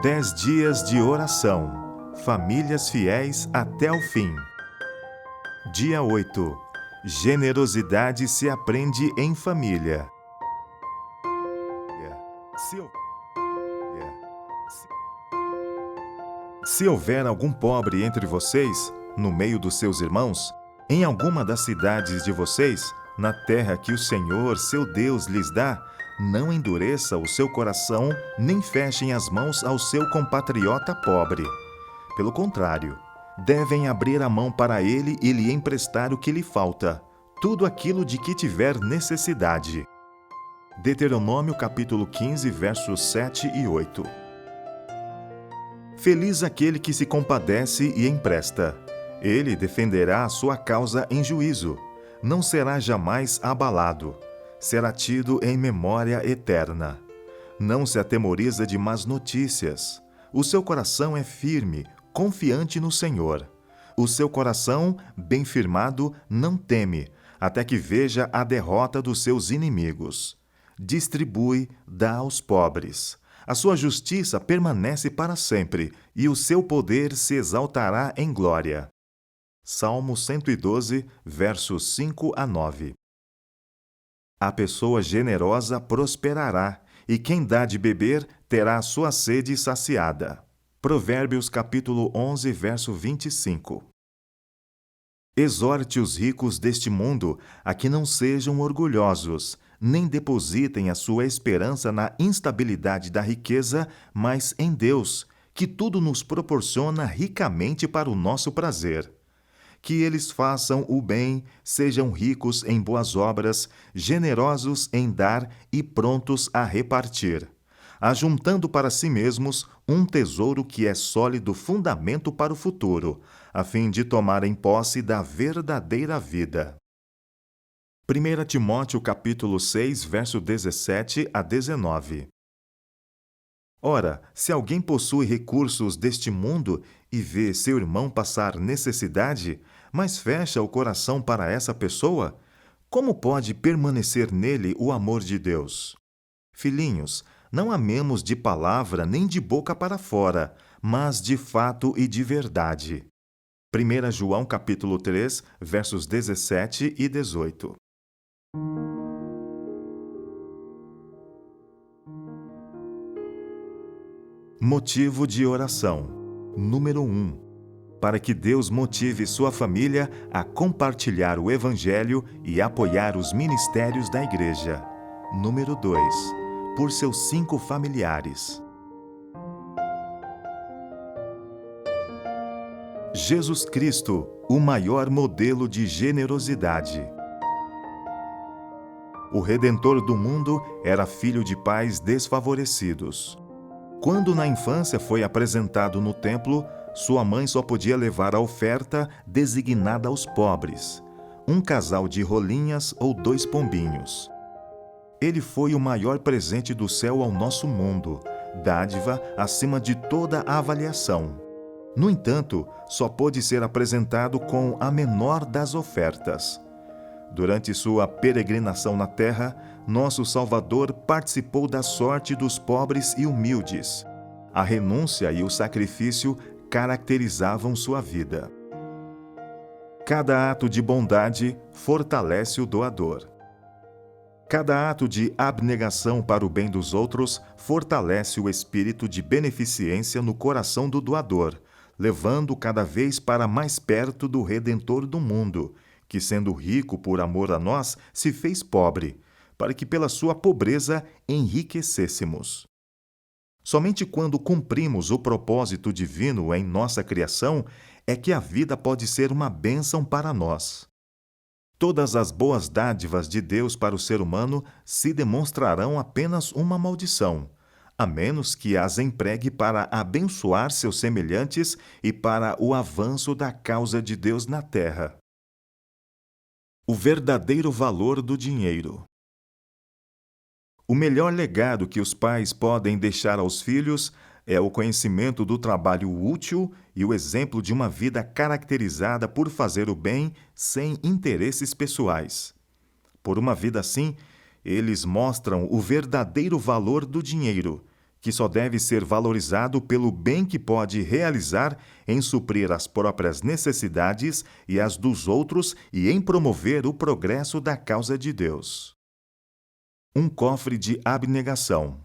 10 dias de oração. Famílias fiéis até o fim. Dia 8. Generosidade se aprende em família. Se houver algum pobre entre vocês, no meio dos seus irmãos, em alguma das cidades de vocês, na terra que o Senhor, seu Deus, lhes dá, não endureça o seu coração, nem fechem as mãos ao seu compatriota pobre. Pelo contrário, devem abrir a mão para ele e lhe emprestar o que lhe falta, tudo aquilo de que tiver necessidade. Deuteronômio capítulo 15, versos 7 e 8. Feliz aquele que se compadece e empresta. Ele defenderá a sua causa em juízo. Não será jamais abalado. Será tido em memória eterna. Não se atemoriza de más notícias. O seu coração é firme, confiante no Senhor. O seu coração, bem firmado, não teme, até que veja a derrota dos seus inimigos. Distribui, dá aos pobres. A sua justiça permanece para sempre, e o seu poder se exaltará em glória. Salmo 112, versos 5 a 9. A pessoa generosa prosperará, e quem dá de beber terá a sua sede saciada. Provérbios capítulo 11, verso 25. Exorte os ricos deste mundo a que não sejam orgulhosos, nem depositem a sua esperança na instabilidade da riqueza, mas em Deus, que tudo nos proporciona ricamente para o nosso prazer. Que eles façam o bem, sejam ricos em boas obras, generosos em dar e prontos a repartir, ajuntando para si mesmos um tesouro que é sólido fundamento para o futuro, a fim de tomarem posse da verdadeira vida. 1 Timóteo capítulo 6, verso 17 a 19. Ora, se alguém possui recursos deste mundo e vê seu irmão passar necessidade, mas fecha o coração para essa pessoa, como pode permanecer nele o amor de Deus? Filhinhos, não amemos de palavra nem de boca para fora, mas de fato e de verdade. 1 João capítulo 3, versos 17 e 18. Motivo de oração. Número 1. Para que Deus motive sua família a compartilhar o Evangelho e apoiar os ministérios da Igreja. Número 2. Por seus 5 familiares. Jesus Cristo, o maior modelo de generosidade. O Redentor do mundo era filho de pais desfavorecidos. Quando na infância foi apresentado no templo, sua mãe só podia levar a oferta designada aos pobres, um casal de rolinhas ou 2 pombinhos. Ele foi o maior presente do céu ao nosso mundo, dádiva acima de toda avaliação. No entanto, só pôde ser apresentado com a menor das ofertas. Durante sua peregrinação na terra, nosso Salvador participou da sorte dos pobres e humildes. A renúncia e o sacrifício caracterizavam sua vida. Cada ato de bondade fortalece o doador. Cada ato de abnegação para o bem dos outros fortalece o espírito de beneficência no coração do doador, levando cada vez para mais perto do Redentor do mundo, que, sendo rico por amor a nós, se fez pobre, para que pela sua pobreza enriquecêssemos. Somente quando cumprimos o propósito divino em nossa criação é que a vida pode ser uma bênção para nós. Todas as boas dádivas de Deus para o ser humano se demonstrarão apenas uma maldição, a menos que as empregue para abençoar seus semelhantes e para o avanço da causa de Deus na terra. O verdadeiro valor do dinheiro. O melhor legado que os pais podem deixar aos filhos é o conhecimento do trabalho útil e o exemplo de uma vida caracterizada por fazer o bem sem interesses pessoais. Por uma vida assim, eles mostram o verdadeiro valor do dinheiro, que só deve ser valorizado pelo bem que pode realizar em suprir as próprias necessidades e as dos outros e em promover o progresso da causa de Deus. Um cofre de abnegação.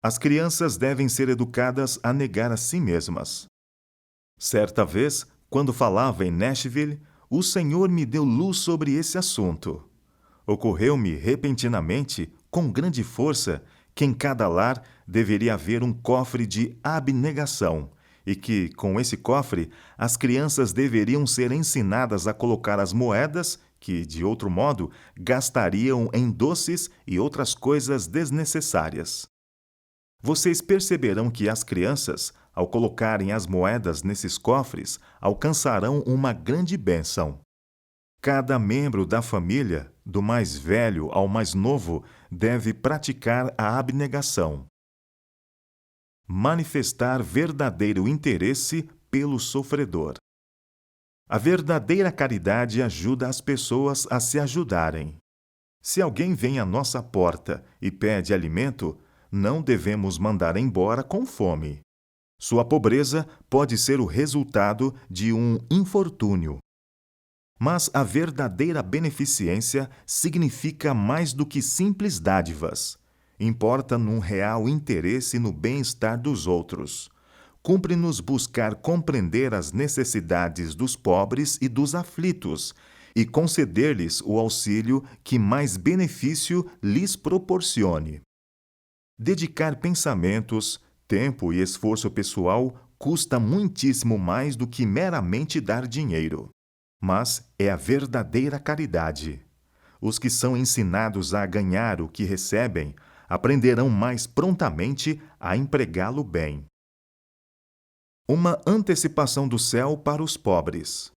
As crianças devem ser educadas a negar a si mesmas. Certa vez, quando falava em Nashville, o Senhor me deu luz sobre esse assunto. Ocorreu-me repentinamente, com grande força, que em cada lar deveria haver um cofre de abnegação e que, com esse cofre, as crianças deveriam ser ensinadas a colocar as moedas que, de outro modo, gastariam em doces e outras coisas desnecessárias. Vocês perceberão que as crianças, ao colocarem as moedas nesses cofres, alcançarão uma grande bênção. Cada membro da família, do mais velho ao mais novo, deve praticar a abnegação. Manifestar verdadeiro interesse pelo sofredor. A verdadeira caridade ajuda as pessoas a se ajudarem. Se alguém vem à nossa porta e pede alimento, não devemos mandar embora com fome. Sua pobreza pode ser o resultado de um infortúnio. Mas a verdadeira beneficência significa mais do que simples dádivas. Importa num real interesse no bem-estar dos outros. Cumpre-nos buscar compreender as necessidades dos pobres e dos aflitos e conceder-lhes o auxílio que mais benefício lhes proporcione. Dedicar pensamentos, tempo e esforço pessoal custa muitíssimo mais do que meramente dar dinheiro. Mas é a verdadeira caridade. Os que são ensinados a ganhar o que recebem aprenderão mais prontamente a empregá-lo bem. Uma antecipação do céu para os pobres.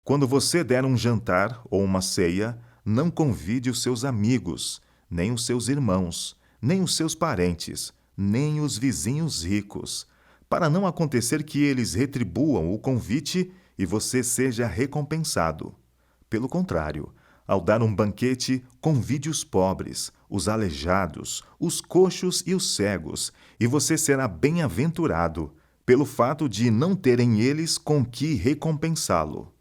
Quando você der um jantar ou uma ceia, não convide os seus amigos, nem os seus irmãos, nem os seus parentes, nem os vizinhos ricos, para não acontecer que eles retribuam o convite e você seja recompensado. Pelo contrário, ao dar um banquete, convide os pobres, os aleijados, os coxos e os cegos, e você será bem-aventurado, pelo fato de não terem eles com que recompensá-lo.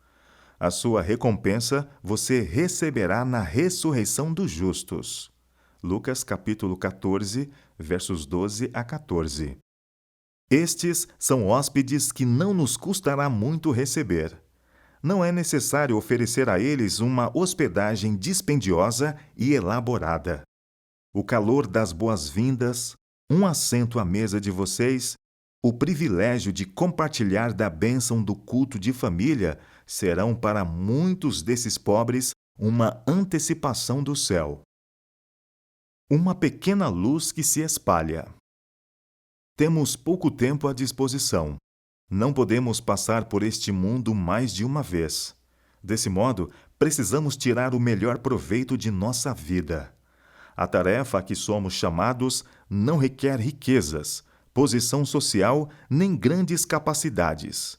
A sua recompensa você receberá na ressurreição dos justos. Lucas capítulo 14, versos 12 a 14. Estes são hóspedes que não nos custará muito receber. Não é necessário oferecer a eles uma hospedagem dispendiosa e elaborada. O calor das boas-vindas, um assento à mesa de vocês, o privilégio de compartilhar da bênção do culto de família serão para muitos desses pobres uma antecipação do céu. Uma pequena luz que se espalha. Temos pouco tempo à disposição. Não podemos passar por este mundo mais de uma vez. Desse modo, precisamos tirar o melhor proveito de nossa vida. A tarefa a que somos chamados não requer riquezas, posição social nem grandes capacidades.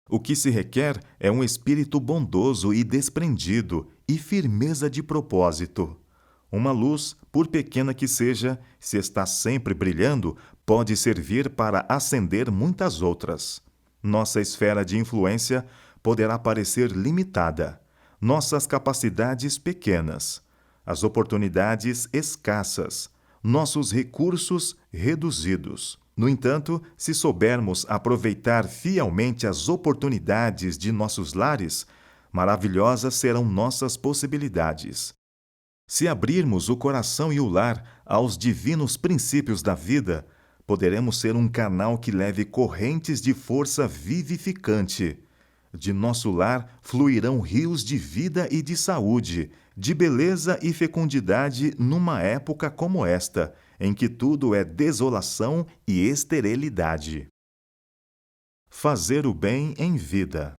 O que se requer é um espírito bondoso e desprendido e firmeza de propósito. Uma luz, por pequena que seja, se está sempre brilhando, pode servir para acender muitas outras. Nossa esfera de influência poderá parecer limitada, nossas capacidades pequenas, as oportunidades escassas, nossos recursos reduzidos. No entanto, se soubermos aproveitar fielmente as oportunidades de nossos lares, maravilhosas serão nossas possibilidades. Se abrirmos o coração e o lar aos divinos princípios da vida, poderemos ser um canal que leve correntes de força vivificante. De nosso lar fluirão rios de vida e de saúde, de beleza e fecundidade numa época como esta, em que tudo é desolação e esterilidade. Fazer o bem em vida.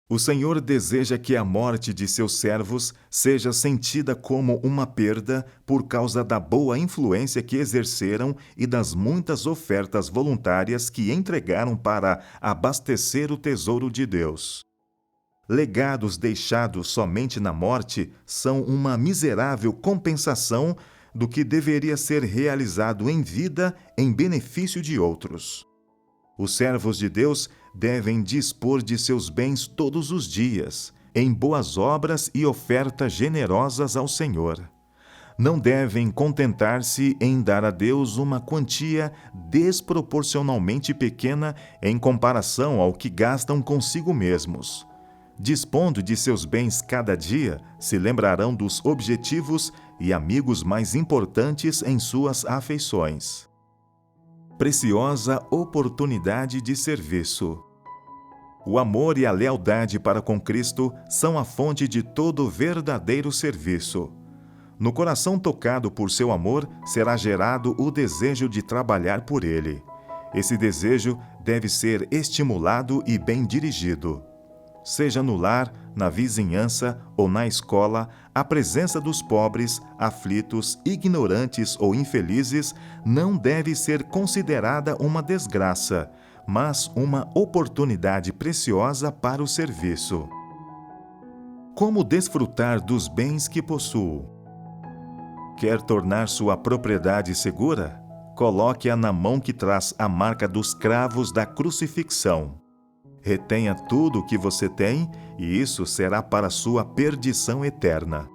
O Senhor deseja que a morte de seus servos seja sentida como uma perda por causa da boa influência que exerceram e das muitas ofertas voluntárias que entregaram para abastecer o tesouro de Deus. Legados deixados somente na morte são uma miserável compensação do que deveria ser realizado em vida em benefício de outros. Os servos de Deus devem dispor de seus bens todos os dias, em boas obras e ofertas generosas ao Senhor. Não devem contentar-se em dar a Deus uma quantia desproporcionalmente pequena em comparação ao que gastam consigo mesmos. Dispondo de seus bens cada dia, se lembrarão dos objetivos e amigos mais importantes em suas afeições. Preciosa oportunidade de serviço. O amor e a lealdade para com Cristo são a fonte de todo verdadeiro serviço. No coração tocado por seu amor, será gerado o desejo de trabalhar por Ele. Esse desejo deve ser estimulado e bem dirigido. Seja no lar, na vizinhança ou na escola, a presença dos pobres, aflitos, ignorantes ou infelizes não deve ser considerada uma desgraça, mas uma oportunidade preciosa para o serviço. Como desfrutar dos bens que possuo? Quer tornar sua propriedade segura? Coloque-a na mão que traz a marca dos cravos da crucifixão. Retenha tudo o que você tem, e isso será para sua perdição eterna.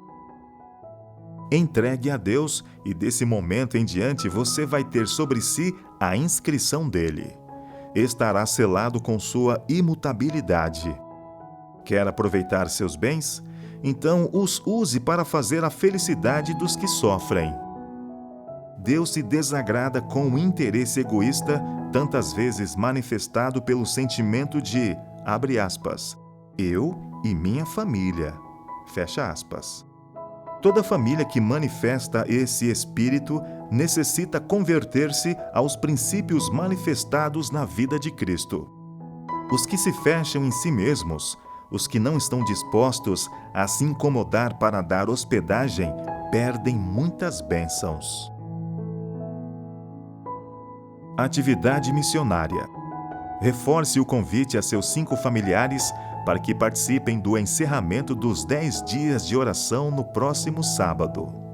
Entregue a Deus, e desse momento em diante você vai ter sobre si a inscrição dele. Estará selado com sua imutabilidade. Quer aproveitar seus bens? Então os use para fazer a felicidade dos que sofrem. Deus se desagrada com o interesse egoísta, tantas vezes manifestado pelo sentimento de, abre aspas, eu e minha família, fecha aspas. Toda família que manifesta esse espírito necessita converter-se aos princípios manifestados na vida de Cristo. Os que se fecham em si mesmos, os que não estão dispostos a se incomodar para dar hospedagem, perdem muitas bênçãos. Atividade missionária. Reforce o convite a seus 5 familiares para que participem do encerramento dos 10 dias de oração no próximo sábado.